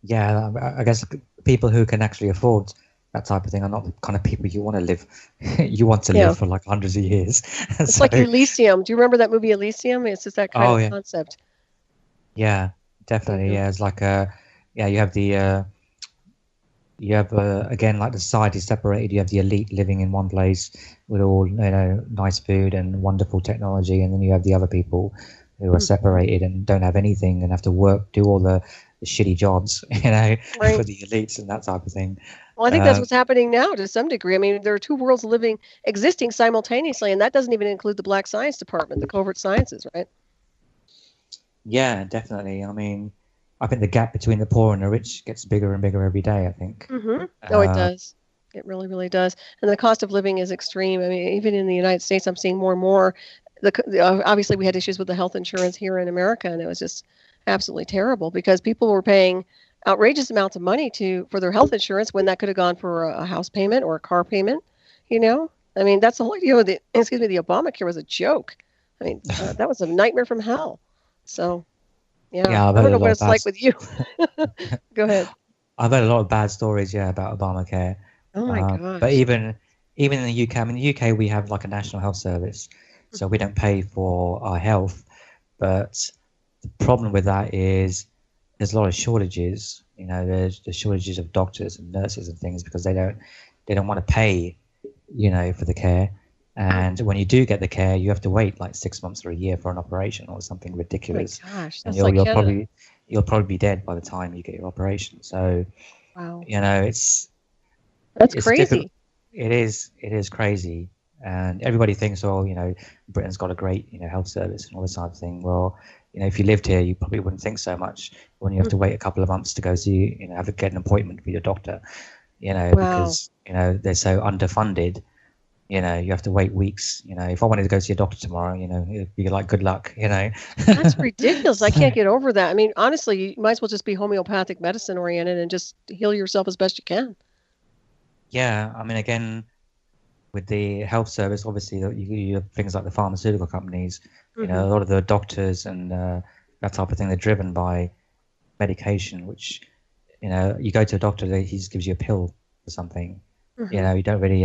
Yeah, I guess people who can actually afford that type of thing are not the kind of people you want to live. You want to live for like hundreds of years. It's like Elysium. Do you remember that movie Elysium? It's just that kind of concept. Yeah, definitely. Yeah, it's like you have the again, like the society separated. You have the elite living in one place with all, you know, nice food and wonderful technology, and then you have the other people who are separated and don't have anything and have to do all the shitty jobs, you know, for the elites and that type of thing. Well, I think that's what's happening now to some degree. I mean, there are two worlds existing simultaneously, and that doesn't even include the Black Science Department, the covert sciences, right? Yeah, definitely. I mean, I think the gap between the poor and the rich gets bigger and bigger every day, I think. Oh, it does. It really, really does. And the cost of living is extreme. I mean, even in the United States, I'm seeing more and more. Obviously, we had issues with the health insurance here in America, and it was just absolutely terrible because people were paying outrageous amounts of money for their health insurance when that could have gone for a house payment or a car payment. You know, I mean, that's the whole. The Obamacare was a joke. I mean, that was a nightmare from hell. So, yeah, I've I heard don't know a lot what of it's like with you. Go ahead. I've heard a lot of bad stories, about Obamacare. Oh my But gosh. even in the UK, I mean, the UK we have like a national health service, so we don't pay for our health. But the problem with that is there's a lot of shortages. You know, there's shortages of doctors and nurses and things because they don't want to pay, for the care. And when you do get the care, you have to wait like 6 months or a year for an operation or something ridiculous. Oh my gosh, And that's like Canada. you'll probably be dead by the time you get your operation. So, Wow. it's That's difficult. crazy. It is crazy. And everybody thinks, oh, Britain's got a great, health service and all this type of thing. Well, if you lived here, you probably wouldn't think so much when you have to wait a couple of months to go see, get an appointment with your doctor, Wow. because, they're so underfunded. You have to wait weeks. If I wanted to go see a doctor tomorrow, it'd be like, good luck, That's ridiculous. I can't get over that. I mean, honestly, you might as well just be homeopathic medicine oriented and just heal yourself as best you can. Yeah, I mean, again, with the health service, obviously, you have things like the pharmaceutical companies. A lot of the doctors and that type of thing, they're driven by medication, which, you go to a doctor, he just gives you a pill for something. You don't really,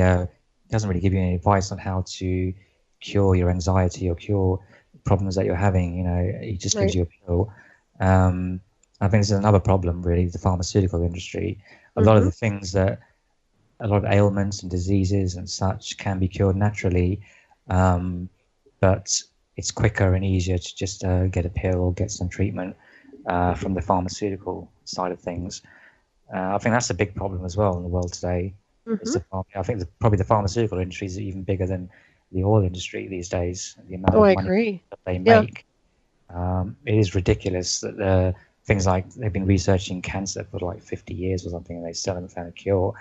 doesn't really give you any advice on how to cure your anxiety or cure problems that you're having. He just gives you a pill. I think this is another problem, really, the pharmaceutical industry. A lot of the things that a lot of ailments and diseases and such can be cured naturally, but it's quicker and easier to just get a pill or get some treatment from the pharmaceutical side of things. I think that's a big problem as well in the world today. I think probably the pharmaceutical industry is even bigger than the oil industry these days. The amount of money that they make, it is ridiculous that things like they've been researching cancer for like 50 years or something, and they still haven't found a cure,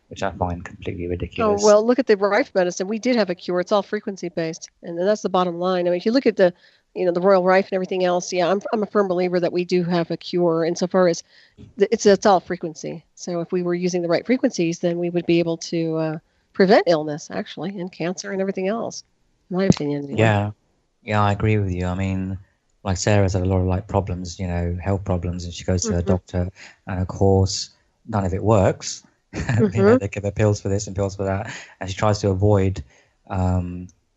which I find completely ridiculous. Oh, well, look at the Rife medicine. We did have a cure. It's all frequency based. And that's the bottom line. I mean, if you look at the Royal Rife and everything else, I'm a firm believer that we do have a cure insofar as it's all frequency. So if we were using the right frequencies, then we would be able to prevent illness, actually, and cancer and everything else, in my opinion. Yeah, I agree with you. I mean, like Sarah's had a lot of like problems, health problems, and she goes to her doctor, and of course, none of it works. They give her pills for this and pills for that, and she tries to avoid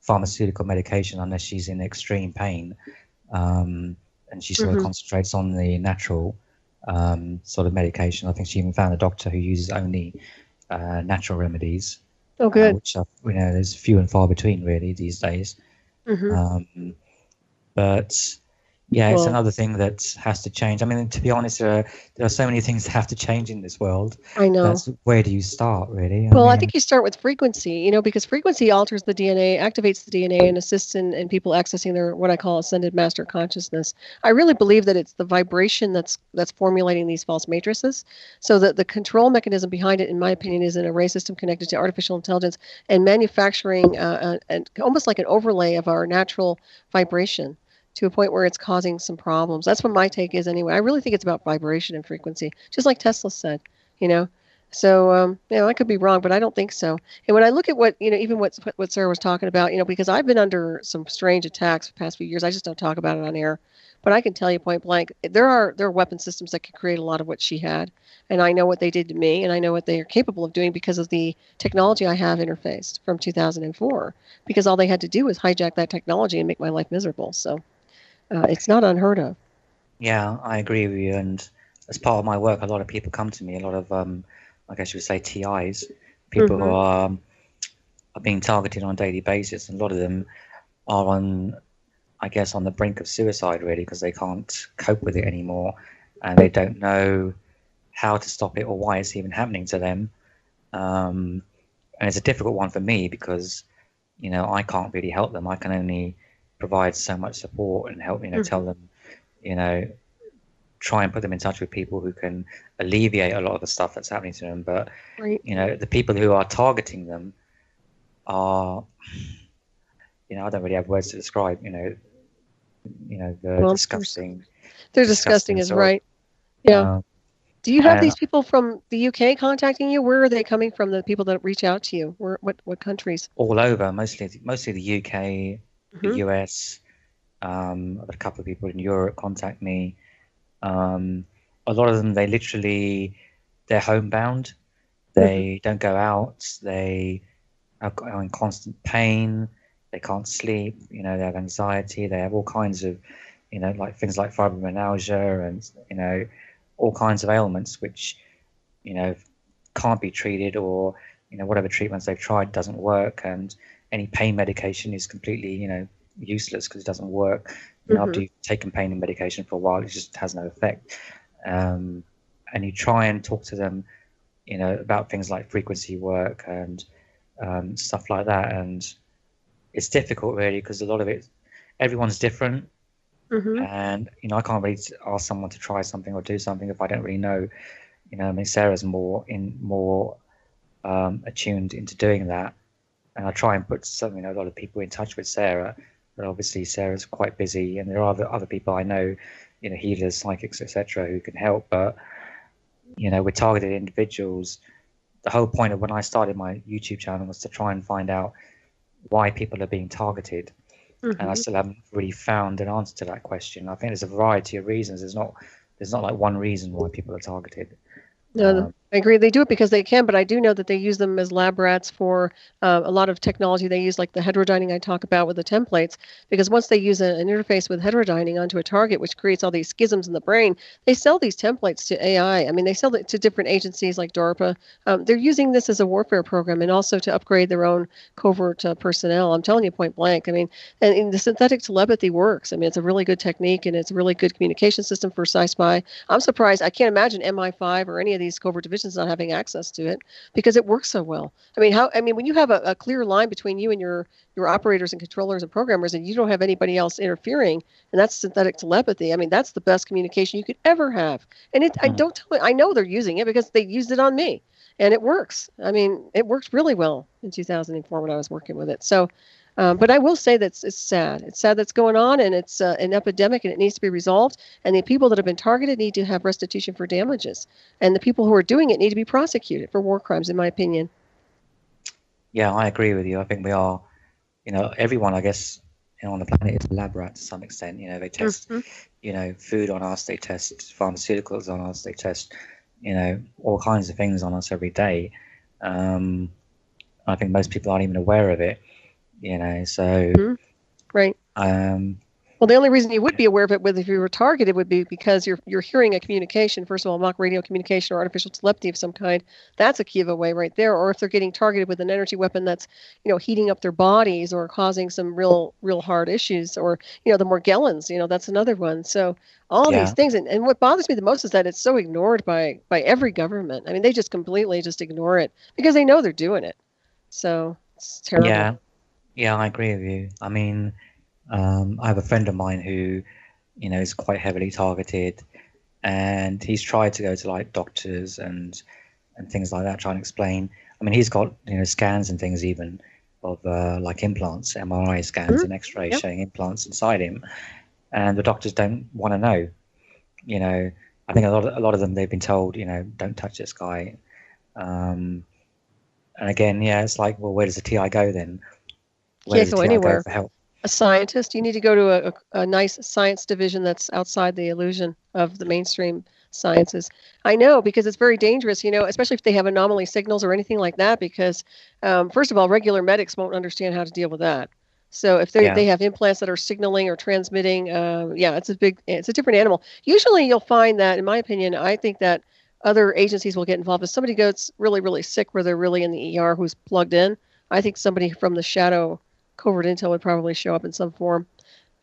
pharmaceutical medication unless she's in extreme pain, and she sort of concentrates on the natural sort of medication. I think she even found a doctor who uses only natural remedies. Oh, good. Which are, there's few and far between really these days. But yeah, it's another thing that has to change. I mean, to be honest, there are so many things that have to change in this world. I know. Where do you start, really? I think you start with frequency, because frequency alters the DNA, activates the DNA, and assists in people accessing their, what I call ascended master consciousness. I really believe that it's the vibration that's formulating these false matrices. So that the control mechanism behind it, in my opinion, is an array system connected to artificial intelligence and manufacturing and almost like an overlay of our natural vibration to a point where it's causing some problems. That's what my take is anyway. I really think it's about vibration and frequency, just like Tesla said, So, I could be wrong, but I don't think so. And when I look at what, even what Sarah was talking about, because I've been under some strange attacks the past few years, I just don't talk about it on air. But I can tell you point blank, there are weapon systems that could create a lot of what she had. And I know what they did to me, and I know what they are capable of doing because of the technology I have interfaced from 2004. Because all they had to do was hijack that technology and make my life miserable. So it's not unheard of. Yeah, I agree with you. And as part of my work, a lot of people come to me, a lot of I guess you would say TIs, people who are being targeted on a daily basis. And a lot of them are on the brink of suicide, really, because they can't cope with it anymore. And they don't know how to stop it or why it's even happening to them. And it's a difficult one for me because, I can't really help them. I can only provide so much support and help, tell them, try and put them in touch with people who can alleviate a lot of the stuff that's happening to them. But Right. the people who are targeting them are, I don't really have words to describe. The Monsters. disgusting. They're disgusting is right. Yeah. Do you have these people from the UK contacting you? Where are they coming from? The people that reach out to you? What countries? All over, mostly the UK, the US. I've had a couple of people in Europe contact me. A lot of them, they're homebound. They don't go out. They are in constant pain. They can't sleep. They have anxiety. They have all kinds of, like things like fibromyalgia and, all kinds of ailments which, can't be treated, or, whatever treatments they've tried doesn't work. And any pain medication is completely, useless because it doesn't work. After you've taken pain medication for a while, it just has no effect. And you try and talk to them, about things like frequency work and stuff like that. And it's difficult, really, because a lot of it, everyone's different. And, I can't really ask someone to try something or do something if I don't really know. Sarah's more attuned into doing that. And I try and put a lot of people in touch with Sarah. But obviously Sarah's quite busy, and there are other people I know, healers, psychics, etc., who can help. But with targeted individuals, the whole point of when I started my YouTube channel was to try and find out why people are being targeted. And I still haven't really found an answer to that question. I think there's a variety of reasons. There's not like one reason why people are targeted. No, I agree. They do it because they can, but I do know that they use them as lab rats for a lot of technology. They use like the heterodyning I talk about with the templates, because once they use an interface with heterodyning onto a target, which creates all these schisms in the brain, they sell these templates to AI. I mean, they sell it to different agencies like DARPA. They're using this as a warfare program and also to upgrade their own covert personnel. I'm telling you point blank. I mean, and the synthetic telepathy works. I mean, it's a really good technique, and it's a really good communication system for sci-spy. I'm surprised. I can't imagine MI5 or any of these covert divisions not having access to it, because it works so well. I mean, when you have a clear line between you and your operators and controllers and programmers, and you don't have anybody else interfering, and that's synthetic telepathy. I mean, that's the best communication you could ever have. And I know they're using it because they used it on me, and it works. I mean, it worked really well in 2004 when I was working with it. So, but I will say that it's sad. It's sad that's going on, and it's an epidemic, and it needs to be resolved. And the people that have been targeted need to have restitution for damages. And the people who are doing it need to be prosecuted for war crimes, in my opinion. Yeah, I agree with you. I think we are, everyone, I guess, on the planet is a lab rat to some extent. They test, food on us, they test pharmaceuticals on us, they test, all kinds of things on us every day. I think most people aren't even aware of it. So right. Well, the only reason you would be aware of it, if you were targeted, would be because you're hearing a communication. First of all, mock radio communication or artificial telepathy of some kind. That's a giveaway right there. Or if they're getting targeted with an energy weapon that's, heating up their bodies or causing some real hard issues, or the Morgellons, that's another one. So all these things, and what bothers me the most is that it's so ignored by every government. I mean, they just completely just ignore it because they know they're doing it. So it's terrible. Yeah, I agree with you. I mean, I have a friend of mine who, is quite heavily targeted, and he's tried to go to like doctors and things like that, trying to explain. I mean, he's got scans and things even of like implants, MRI scans and X-rays showing implants inside him, and the doctors don't want to know. I think a lot of them, they've been told, don't touch this guy. And again, it's like, well, where does the TI go then? Can't go anywhere. For help? A scientist, you need to go to a nice science division that's outside the illusion of the mainstream sciences. I know, because it's very dangerous, especially if they have anomaly signals or anything like that, because first of all, regular medics won't understand how to deal with that. So if they have implants that are signaling or transmitting, it's a different animal. Usually you'll find that, in my opinion, I think that other agencies will get involved. If somebody gets really, really sick where they're really in the ER who's plugged in, I think somebody from the shadow covert intel would probably show up in some form.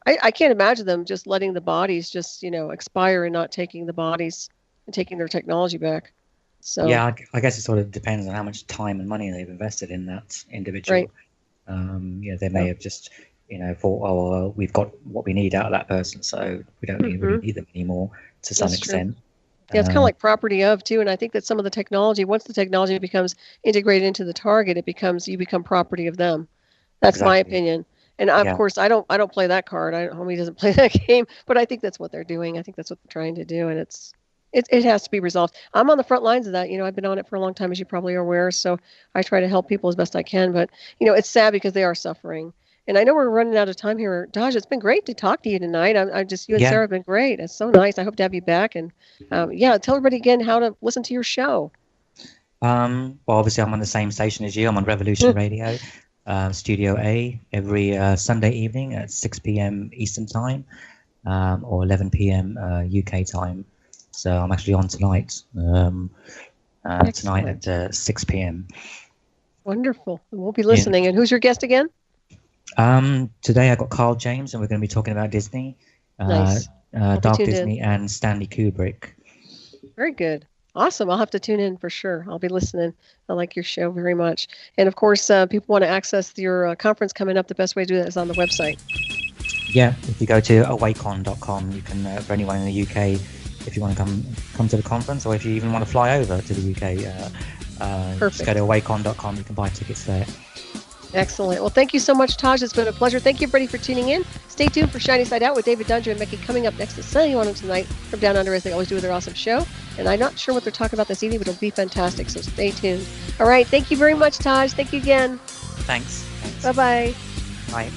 I can't imagine them just letting the bodies just, expire and not taking the bodies and taking their technology back. So I guess it sort of depends on how much time and money they've invested in that individual. Right. They may have just thought, oh, well, we've got what we need out of that person, so we don't really need them anymore to some extent. Yeah, it's kind of like property of too, and I think that some of the technology, once the technology becomes integrated into the target, you become property of them. That's my opinion. And of course, I don't play that card. Homie doesn't play that game, but I think that's what they're doing. I think that's what they're trying to do, and it has to be resolved. I'm on the front lines of that. I've been on it for a long time, as you probably are aware. So I try to help people as best I can. But it's sad because they are suffering. And I know we're running out of time here. Taj, it's been great to talk to you tonight. You and Sarah have been great. It's so nice. I hope to have you back. And tell everybody again how to listen to your show. Well, obviously, I'm on the same station as you. I'm on Revolution Radio, Studio A, every Sunday evening at 6 p.m. Eastern Time or 11 p.m. UK time. So I'm actually on tonight, tonight at 6 p.m. Wonderful. We'll be listening. And who's your guest again? Today I got Carl James, and we're going to be talking about Disney, nice. Dark Disney, and Stanley Kubrick. Very good. Awesome. I'll have to tune in for sure. I'll be listening. I like your show very much. And of course, people want to access your conference coming up. The best way to do that is on the website. Yeah, if you go to awakon.com, you can, for anyone in the UK, if you want to come to the conference, or if you even want to fly over to the UK, just go to awakon.com. You can buy tickets there. Excellent. Well, thank you so much, Taj. It's been a pleasure. Thank you, everybody, for tuning in. Stay tuned for Shiny Side Out with David Dunger and Mickey coming up next to Sunny on tonight from Down Under, as they always do with their awesome show. And I'm not sure what they're talking about this evening, but it'll be fantastic, so stay tuned. All right. Thank you very much, Taj. Thank you again. Thanks. Bye-bye. Bye.